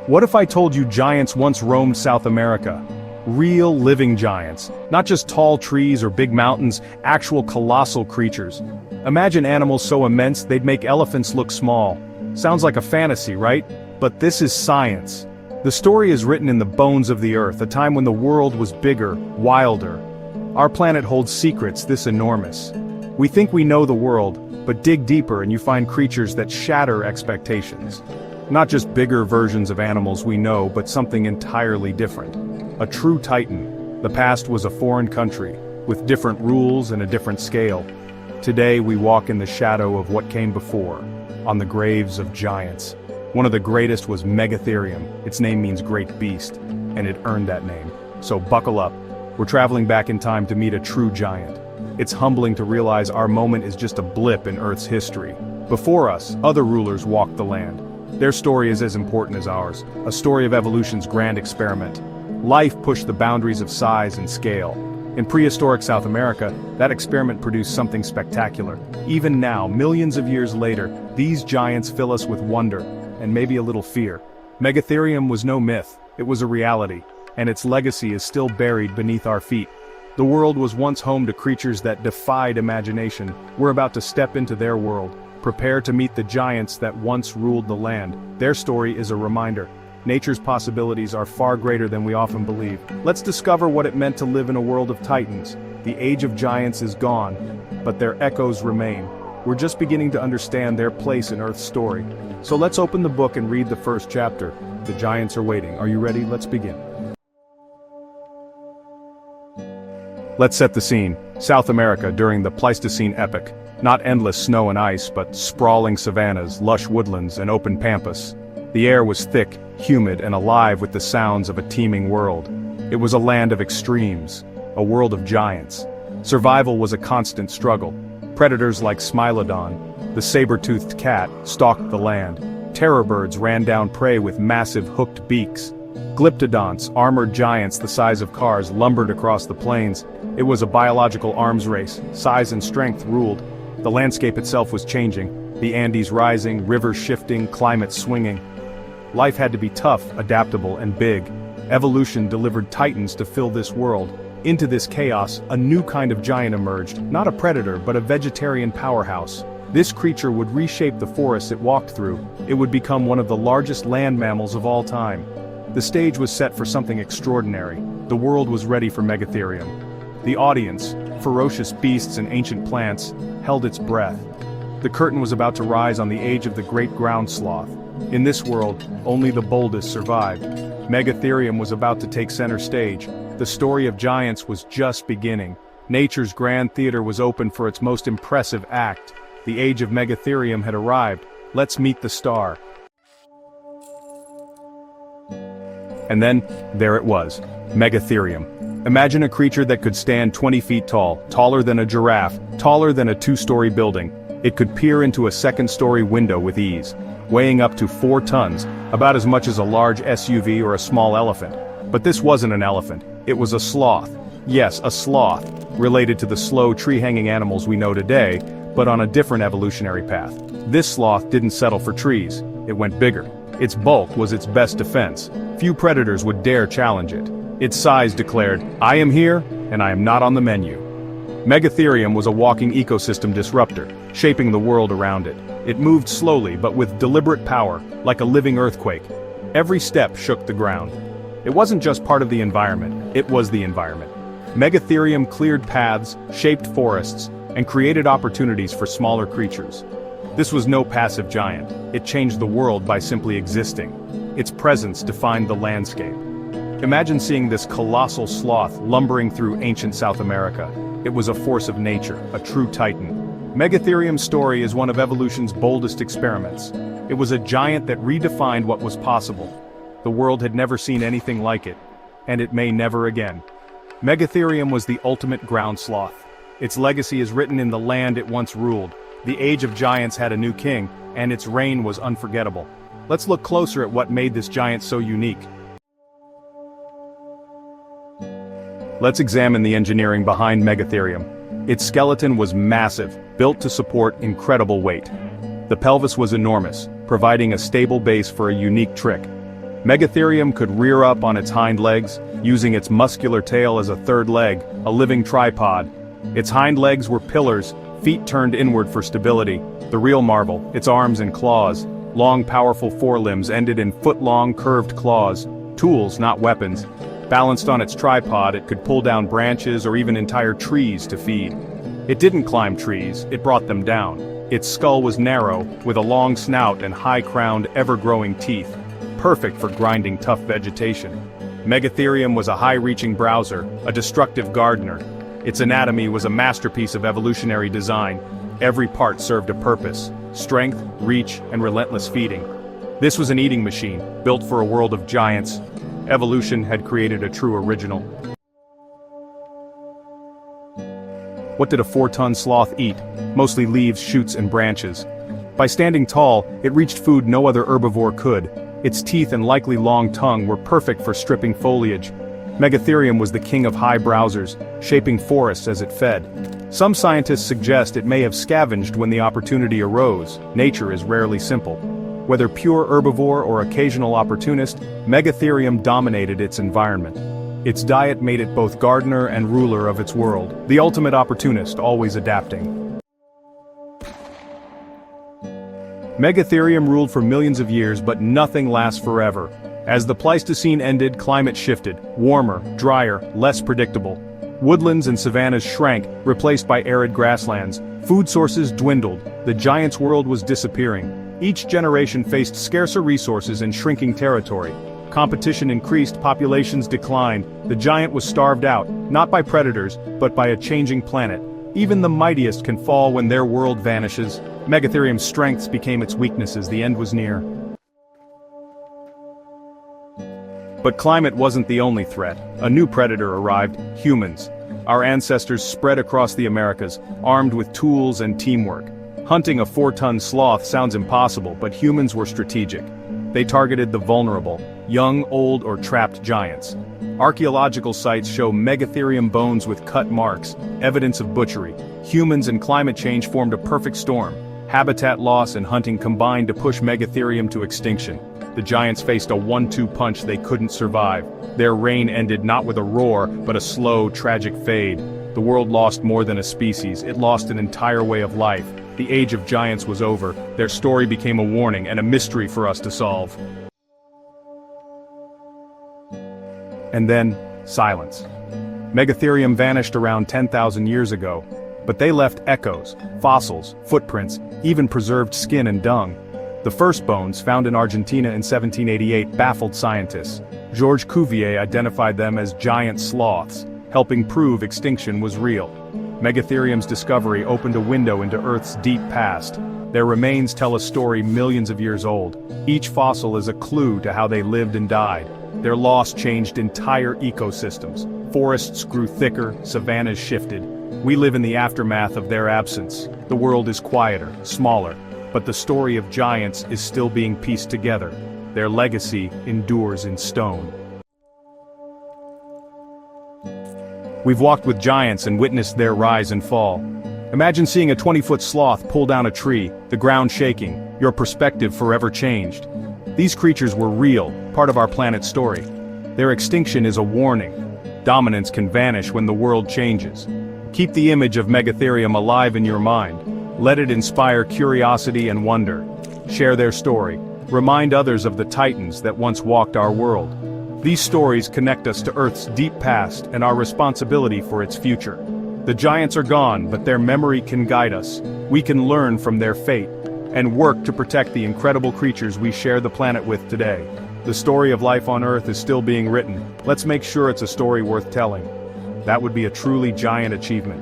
What if I told you giants once roamed South America? Real living giants, not just tall trees or big mountains, actual colossal creatures. Imagine animals so immense they'd make elephants look small. Sounds like a fantasy, right? But this is science. The story is written in the bones of the Earth, a time when the world was bigger, wilder. Our planet holds secrets this enormous. We think we know the world, but dig deeper and you find creatures that shatter expectations. Not just bigger versions of animals we know, but something entirely different. A true titan. The past was a foreign country, with different rules and a different scale. Today we walk in the shadow of what came before, on the graves of giants. One of the greatest was Megatherium. Its name means great beast, and it earned that name. So buckle up. We're traveling back in time to meet a true giant. It's humbling to realize our moment is just a blip in Earth's history. Before us, other rulers walked the land. Their story is as important as ours, a story of evolution's grand experiment. Life pushed the boundaries of size and scale. In prehistoric South America, that experiment produced something spectacular. Even now, millions of years later, these giants fill us with wonder, and maybe a little fear. Megatherium was no myth, it was a reality, and its legacy is still buried beneath our feet. The world was once home to creatures that defied imagination. We're about to step into their world. Prepare to meet the giants that once ruled the land. Their story is a reminder. Nature's possibilities are far greater than we often believe. Let's discover what it meant to live in a world of titans. The age of giants is gone, but their echoes remain. We're just beginning to understand their place in Earth's story. So let's open the book and read the first chapter. The giants are waiting. Are you ready? Let's begin. Let's set the scene. South America during the Pleistocene epoch. Not endless snow and ice, but sprawling savannas, lush woodlands, and open pampas. The air was thick, humid, and alive with the sounds of a teeming world. It was a land of extremes, a world of giants. Survival was a constant struggle. Predators like Smilodon, the saber-toothed cat, stalked the land. Terror birds ran down prey with massive hooked beaks. Glyptodonts, armored giants the size of cars, lumbered across the plains. It was a biological arms race. Size and strength ruled. The landscape itself was changing. The Andes rising, rivers shifting, climate swinging. Life had to be tough, adaptable, and big. Evolution delivered titans to fill this world. Into this chaos, a new kind of giant emerged, not a predator but a vegetarian powerhouse. This creature would reshape the forests it walked through. It would become one of the largest land mammals of all time. The stage was set for something extraordinary. The world was ready for Megatherium. The audience, ferocious beasts and ancient plants, held its breath. The curtain was about to rise on the age of the great ground sloth. In this world, only the boldest survived. Megatherium was about to take center stage. The story of giants was just beginning. Nature's grand theater was open for its most impressive act. The age of Megatherium had arrived. Let's meet the star. And then, there it was, Megatherium. Imagine a creature that could stand 20 feet tall, taller than a giraffe, taller than a two-story building. It could peer into a second-story window with ease, weighing up to 4 tons, about as much as a large SUV or a small elephant. But this wasn't an elephant, it was a sloth. Yes, a sloth, related to the slow tree-hanging animals we know today, but on a different evolutionary path. This sloth didn't settle for trees, it went bigger. Its bulk was its best defense. Few predators would dare challenge it. Its size declared, "I am here, and I am not on the menu." Megatherium was a walking ecosystem disruptor, shaping the world around it. It moved slowly but with deliberate power, like a living earthquake. Every step shook the ground. It wasn't just part of the environment, it was the environment. Megatherium cleared paths, shaped forests, and created opportunities for smaller creatures. This was no passive giant. It changed the world by simply existing. Its presence defined the landscape. Imagine seeing this colossal sloth lumbering through ancient South America. It was a force of nature, a true titan. Megatherium's story is one of evolution's boldest experiments. It was a giant that redefined what was possible. The world had never seen anything like it, and it may never again. Megatherium was the ultimate ground sloth. Its legacy is written in the land it once ruled. The age of giants had a new king, and its reign was unforgettable. Let's look closer at what made this giant so unique. Let's examine the engineering behind Megatherium. Its skeleton was massive, built to support incredible weight. The pelvis was enormous, providing a stable base for a unique trick. Megatherium could rear up on its hind legs, using its muscular tail as a third leg, a living tripod. Its hind legs were pillars, feet turned inward for stability. The real marvel, its arms and claws. Long powerful forelimbs ended in foot-long curved claws, tools not weapons. Balanced on its tripod, it could pull down branches or even entire trees to feed. It didn't climb trees, it brought them down. Its skull was narrow, with a long snout and high-crowned, ever-growing teeth. Perfect for grinding tough vegetation. Megatherium was a high-reaching browser, a destructive gardener. Its anatomy was a masterpiece of evolutionary design. Every part served a purpose: strength, reach, and relentless feeding. This was an eating machine, built for a world of giants. Evolution had created a true original. What did a 4-ton sloth eat? Mostly leaves, shoots, and branches. By standing tall, it reached food no other herbivore could. Its teeth and likely long tongue were perfect for stripping foliage. Megatherium was the king of high browsers, shaping forests as it fed. Some scientists suggest it may have scavenged when the opportunity arose. Nature is rarely simple. Whether pure herbivore or occasional opportunist, Megatherium dominated its environment. Its diet made it both gardener and ruler of its world, the ultimate opportunist, always adapting. Megatherium ruled for millions of years, but nothing lasts forever. As the Pleistocene ended, climate shifted, warmer, drier, less predictable. Woodlands and savannas shrank, replaced by arid grasslands. Food sources dwindled, the giant's world was disappearing. Each generation faced scarcer resources and shrinking territory. Competition increased, populations declined. The giant was starved out, not by predators, but by a changing planet. Even the mightiest can fall when their world vanishes. Megatherium's strengths became its weaknesses, the end was near. But climate wasn't the only threat. A new predator arrived: humans. Our ancestors spread across the Americas, armed with tools and teamwork. Hunting a 4-ton sloth sounds impossible, but humans were strategic. They targeted the vulnerable, young, old, or trapped giants. Archaeological sites show Megatherium bones with cut marks, evidence of butchery. Humans and climate change formed a perfect storm. Habitat loss and hunting combined to push Megatherium to extinction. The giants faced a 1-2 punch they couldn't survive. Their reign ended not with a roar, but a slow, tragic fade. The world lost more than a species, it lost an entire way of life. The age of giants was over. Their story became a warning and a mystery for us to solve. And then, silence. Megatherium vanished around 10,000 years ago. But they left echoes, fossils, footprints, even preserved skin and dung. The first bones, found in Argentina in 1788, baffled scientists. Georges Cuvier identified them as giant sloths, helping prove extinction was real. Megatherium's discovery opened a window into Earth's deep past. Their remains tell a story millions of years old. Each fossil is a clue to how they lived and died. Their loss changed entire ecosystems. Forests grew thicker, savannas shifted. We live in the aftermath of their absence. The world is quieter, smaller, but the story of giants is still being pieced together. Their legacy endures in stone. We've walked with giants and witnessed their rise and fall. Imagine seeing a 20-foot sloth pull down a tree, the ground shaking, your perspective forever changed. These creatures were real, part of our planet's story. Their extinction is a warning. Dominance can vanish when the world changes. Keep the image of Megatherium alive in your mind. Let it inspire curiosity and wonder. Share their story. Remind others of the titans that once walked our world. These stories connect us to Earth's deep past and our responsibility for its future. The giants are gone, but their memory can guide us. We can learn from their fate and work to protect the incredible creatures we share the planet with today. The story of life on Earth is still being written. Let's make sure it's a story worth telling. That would be a truly giant achievement.